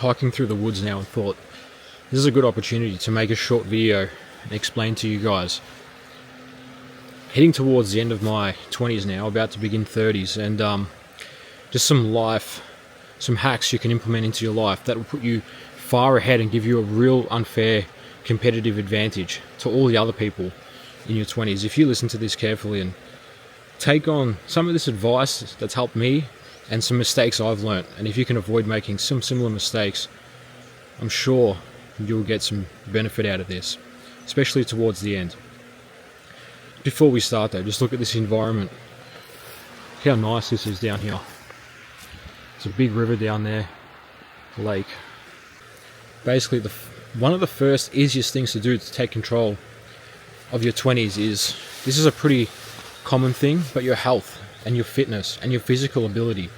hiking through the woods now and thought, this is a good opportunity to make a short video and explain to you guys. Heading towards the end of my 20s now, about to begin 30s, and just some hacks you can implement into your life that will put you far ahead and give you a real unfair competitive advantage to all the other people in your 20s. If you listen to this carefully and take on some of this advice that's helped me and some mistakes I've learnt, and if you can avoid making some similar mistakes, I'm sure you'll get some benefit out of this, especially towards the end. Before we start though, just look at this environment. Look how nice this is down here. It's a big river down there, lake. Basically, one of the first easiest things to do to take control of your 20s is, this is a pretty common thing, but your health and your fitness and your physical ability.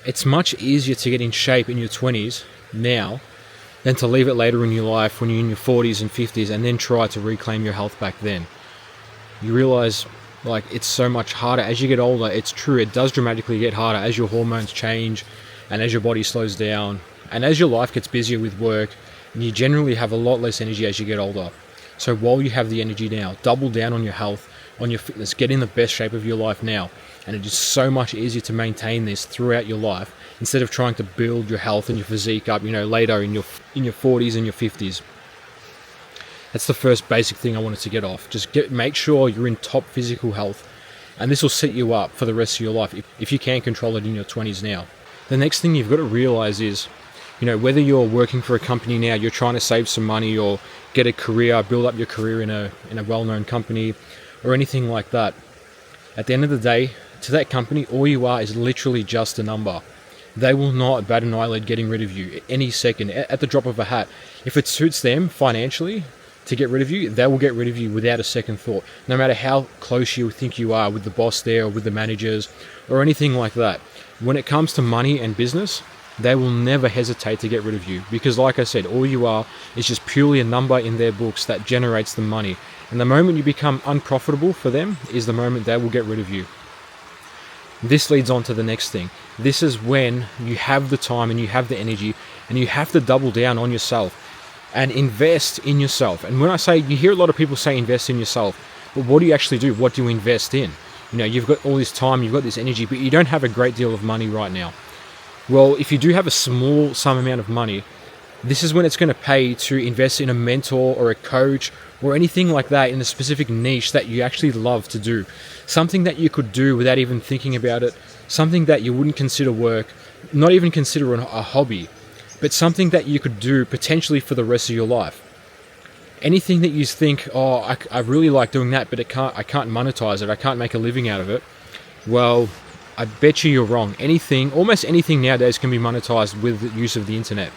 It's much easier to get in shape in your 20s now than to leave it later in your life when you're in your 40s and 50s and then try to reclaim your health back then. You realize, like, it's so much harder as you get older. It's true, it does dramatically get harder as your hormones change and as your body slows down and as your life gets busier with work, and you generally have a lot less energy as you get older. So while you have the energy now, double down on your health, on your fitness, get in the best shape of your life now. And it is so much easier to maintain this throughout your life instead of trying to build your health and your physique up, later in your 40s and your 50s. That's the first basic thing I wanted to get off. Just make sure you're in top physical health, and this will set you up for the rest of your life if you can control it in your 20s now. The next thing you've got to realize is, whether you're working for a company now, you're trying to save some money or get a career, build up your career in a well-known company or anything like that. At the end of the day, to that company, all you are is literally just a number. They will not bat an eyelid getting rid of you any second, at the drop of a hat. If it suits them financially to get rid of you, they will get rid of you without a second thought, no matter how close you think you are with the boss there or with the managers or anything like that. When it comes to money and business, they will never hesitate to get rid of you, because like I said, all you are is just purely a number in their books that generates the money. And the moment you become unprofitable for them is the moment they will get rid of you. This leads on to the next thing. This is when you have the time and you have the energy and you have to double down on yourself and invest in yourself. And when I say, you hear a lot of people say invest in yourself, but what do you actually do? What do you invest in? You've got all this time, you've got this energy, but you don't have a great deal of money right now. Well, if you do have a small sum amount of money, this is when it's going to pay to invest in a mentor or a coach or anything like that in a specific niche that you actually love to do. Something that you could do without even thinking about it, something that you wouldn't consider work, not even consider a hobby, but something that you could do potentially for the rest of your life. Anything that you think, I really like doing that, but I can't monetize it, I can't make a living out of it. Well, I bet you're wrong. Almost anything nowadays can be monetized with the use of the internet.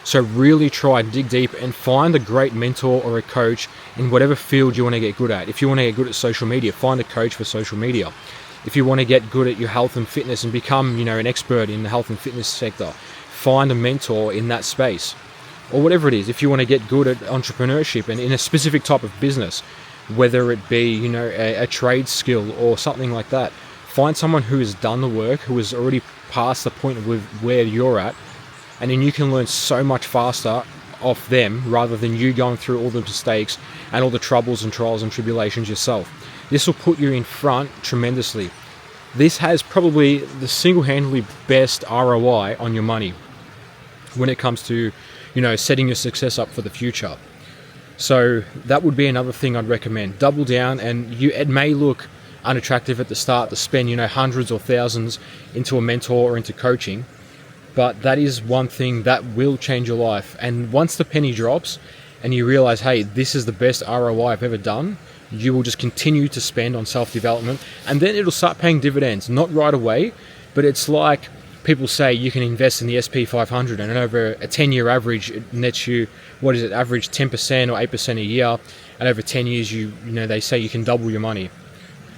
So really try and dig deep and find a great mentor or a coach in whatever field you want to get good at. If you want to get good at social media, find a coach for social media. If you want to get good at your health and fitness and become, an expert in the health and fitness sector, find a mentor in that space. Or whatever it is, if you want to get good at entrepreneurship and in a specific type of business, whether it be, a trade skill or something like that, find someone who has done the work, who has already passed the point of where you're at, and then you can learn so much faster off them rather than you going through all the mistakes and all the troubles and trials and tribulations yourself. This will put you in front tremendously. This has probably the single-handedly best ROI on your money when it comes to, setting your success up for the future. So that would be another thing I'd recommend. Double down, and it may look unattractive at the start to spend, hundreds or thousands into a mentor or into coaching, but that is one thing that will change your life. And once the penny drops and you realize, hey, this is the best ROI I've ever done, you will just continue to spend on self-development, and then it'll start paying dividends. Not right away, but it's like people say you can invest in the SP 500 and over a 10-year average it nets you, average 10% or 8% a year, and over 10 years they say you can double your money.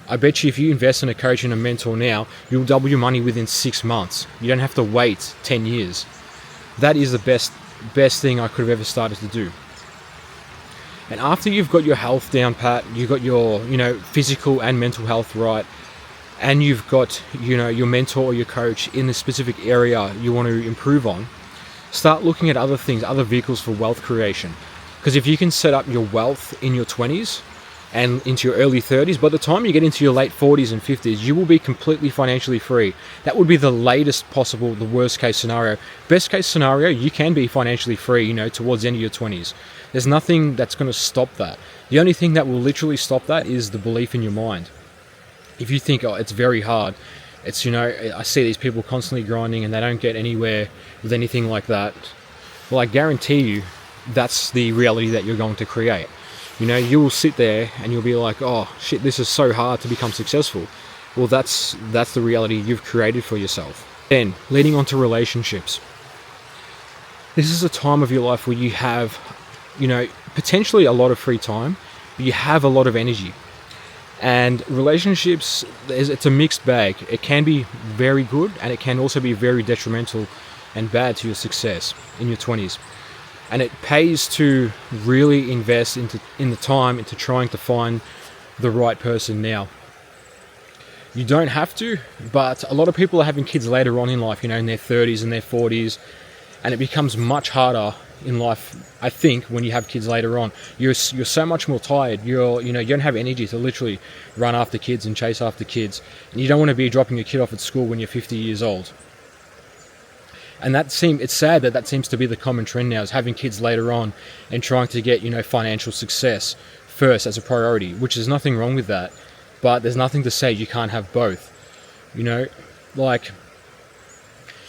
I bet you if you invest in a coach and a mentor now, you'll double your money within 6 months. You don't have to wait 10 years. That is the best thing I could have ever started to do. And after you've got your health down pat, you've got your, physical and mental health right, and you've got, your mentor or your coach in the specific area you want to improve on, start looking at other things, other vehicles for wealth creation. Because if you can set up your wealth in your 20s and into your early 30s, by the time you get into your late 40s and 50s, you will be completely financially free. That would be the latest possible, the worst case scenario. Best case scenario, you can be financially free, towards the end of your 20s. There's nothing that's going to stop that. The only thing that will literally stop that is the belief in your mind. If you think, oh, it's very hard, it's, I see these people constantly grinding and they don't get anywhere with anything like that. Well, I guarantee you, that's the reality that you're going to create. You will sit there and you'll be like, oh shit, this is so hard to become successful. Well, that's the reality you've created for yourself. Then, leading on to relationships. This is a time of your life where you have, potentially a lot of free time, but you have a lot of energy. And relationships, it's a mixed bag. It can be very good and it can also be very detrimental and bad to your success in your 20s. And it pays to really invest in the time into trying to find the right person now. You don't have to, but a lot of people are having kids later on in life, in their 30s and their 40s, and it becomes much harder in life, I think, when you have kids later on. You're so much more tired. You don't have energy to literally run after kids and chase after kids, and you don't want to be dropping your kid off at school when you're 50 years old. And it's sad that seems to be the common trend now, is having kids later on and trying to get, financial success first as a priority, which there's nothing wrong with that, but there's nothing to say you can't have both. Like,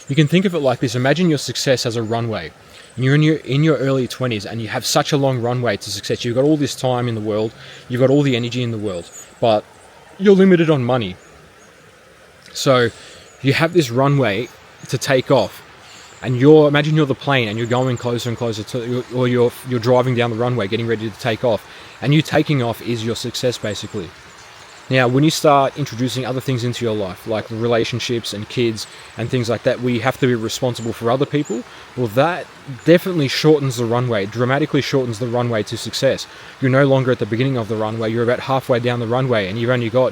you can think of it like this. Imagine your success as a runway. And you're in your early 20s and you have such a long runway to success. You've got all this time in the world, you've got all the energy in the world, but you're limited on money. So you have this runway to take off. And imagine you're the plane and you're going closer and closer to, or you're driving down the runway, getting ready to take off. And you taking off is your success, basically. Now, when you start introducing other things into your life, like relationships and kids and things like that, where you have to be responsible for other people, well, that definitely shortens the runway, dramatically shortens the runway to success. You're no longer at the beginning of the runway, you're about halfway down the runway, and you've only got,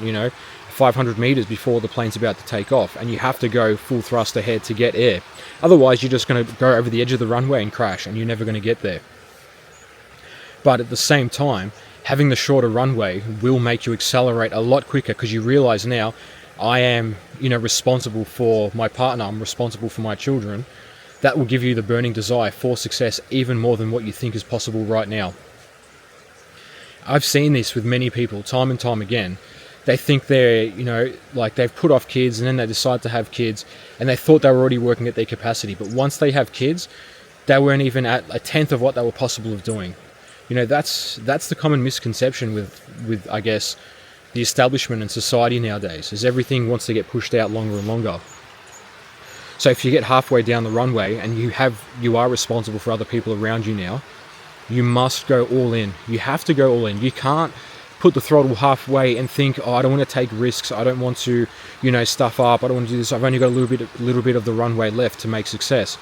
500 meters before the plane's about to take off, and you have to go full thrust ahead to get air. Otherwise, you're just going to go over the edge of the runway and crash, and you're never going to get there. But at the same time, having the shorter runway will make you accelerate a lot quicker, because you realize now, I am, responsible for my partner, I'm responsible for my children. That will give you the burning desire for success even more than what you think is possible right now. I've seen this with many people time and time again. They think they're, like they've put off kids and then they decide to have kids, and they thought they were already working at their capacity. But once they have kids, they weren't even at a tenth of what they were possible of doing. That's the common misconception with I guess, the establishment and society nowadays, is everything wants to get pushed out longer and longer. So if you get halfway down the runway and you are responsible for other people around you now, you must go all in. You have to go all in. You can't put the throttle halfway and think, oh, I don't want to take risks, I don't want to, stuff up, I don't want to do this, I've only got a little bit of the runway left to make success.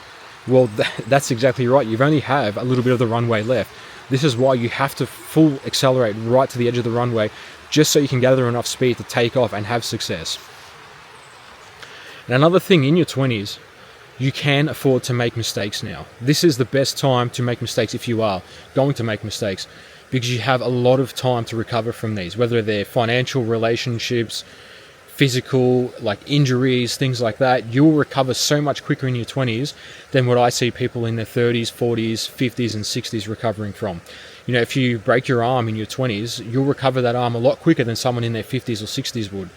Well, that's exactly right. You've only have a little bit of the runway left. This is why you have to full accelerate right to the edge of the runway, just so you can gather enough speed to take off and have success. And another thing, in your 20s, you can afford to make mistakes now. This is the best time to make mistakes if you are going to make mistakes, because you have a lot of time to recover from these, whether they're financial, relationships, physical, like injuries, things like that. You'll recover so much quicker in your 20s than what I see people in their 30s, 40s, 50s and 60s recovering from. If you break your arm in your 20s, you'll recover that arm a lot quicker than someone in their 50s or 60s would.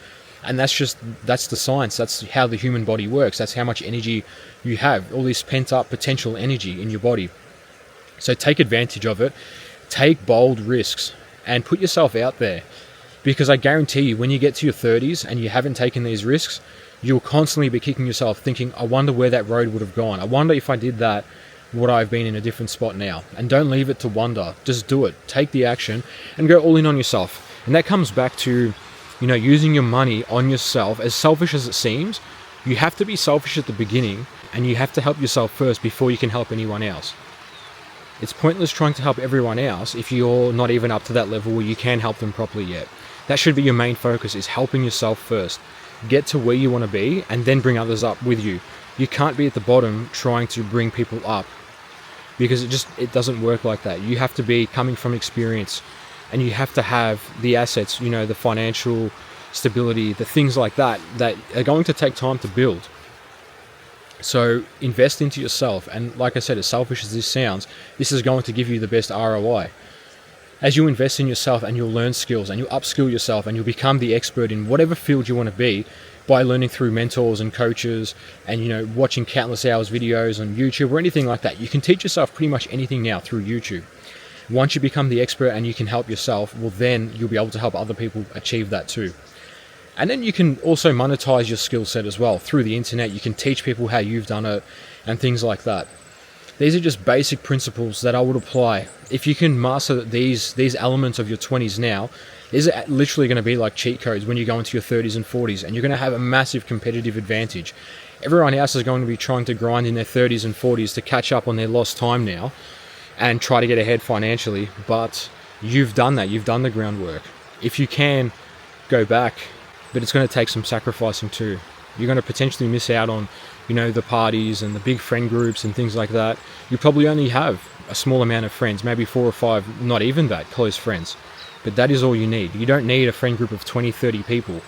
And that's the science. That's how the human body works. That's how much energy you have, all this pent up potential energy in your body. So take advantage of it. Take bold risks and put yourself out there, because I guarantee you, when you get to your 30s and you haven't taken these risks, you'll constantly be kicking yourself thinking, I wonder where that road would have gone. I wonder if I did that, would I have been in a different spot now? And don't leave it to wonder. Just do it. Take the action and go all in on yourself. And that comes back to, using your money on yourself. As selfish as it seems, you have to be selfish at the beginning, and you have to help yourself first before you can help anyone else. It's pointless trying to help everyone else if you're not even up to that level where you can help them properly yet. That should be your main focus, is helping yourself first. get to where you want to be, and then bring others up with you. You can't be at the bottom trying to bring people up, because it doesn't work like that. You have to be coming from experience, and you have to have the assets, you know, the financial stability, the things like that are going to take time to build. So invest into yourself, and like I said, as selfish as this sounds, this is going to give you the best ROI. As you invest in yourself and you'll learn skills and you'll upskill yourself and you'll become the expert in whatever field you want to be by learning through mentors and coaches and, you know, watching countless hours videos on YouTube or anything like that. You can teach yourself pretty much anything now through YouTube. Once you become the expert and you can help yourself, well, then you'll be able to help other people achieve that too. And then you can also monetize your skill set as well through the internet. You can teach people how you've done it and things like that. These are just basic principles that I would apply. If you can master these elements of your 20s now, these are literally going to be like cheat codes when you go into your 30s and 40s, and you're going to have a massive competitive advantage. Everyone else is going to be trying to grind in their 30s and 40s to catch up on their lost time now and try to get ahead financially, but you've done that. You've done the groundwork. If you can, go back, but it's going to take some sacrificing too. You're going to potentially miss out on, you know, the parties and the big friend groups and things like that. You probably only have a small amount of friends, maybe 4 or 5, not even that, close friends. But that is all you need. You don't need a friend group of 20, 30 people.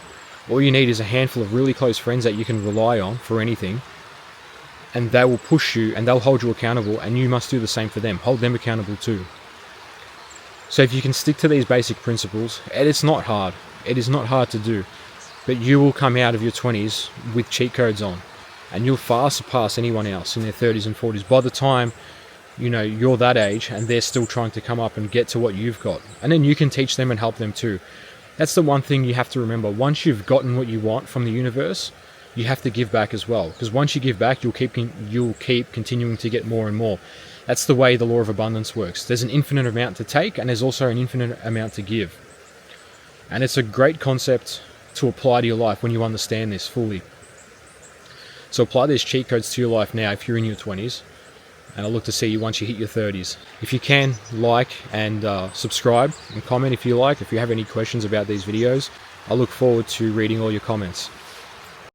All you need is a handful of really close friends that you can rely on for anything. And they will push you and they'll hold you accountable, and you must do the same for them. Hold them accountable too. So if you can stick to these basic principles, and it's not hard. It is not hard to do. But you will come out of your 20s with cheat codes on. And you'll far surpass anyone else in their 30s and 40s by the time, you know, you're that age and they're still trying to come up and get to what you've got. And then you can teach them and help them too. That's the one thing you have to remember. Once you've gotten what you want from the universe, you have to give back as well. Because once you give back, you'll keep continuing to get more and more. That's the way the law of abundance works. There's an infinite amount to take, and there's also an infinite amount to give. And it's a great concept to apply to your life when you understand this fully. So apply these cheat codes to your life now if you're in your 20s, and I'll look to see you once you hit your 30s. If you can, like and subscribe and comment if you like. If you have any questions about these videos, I look forward to reading all your comments.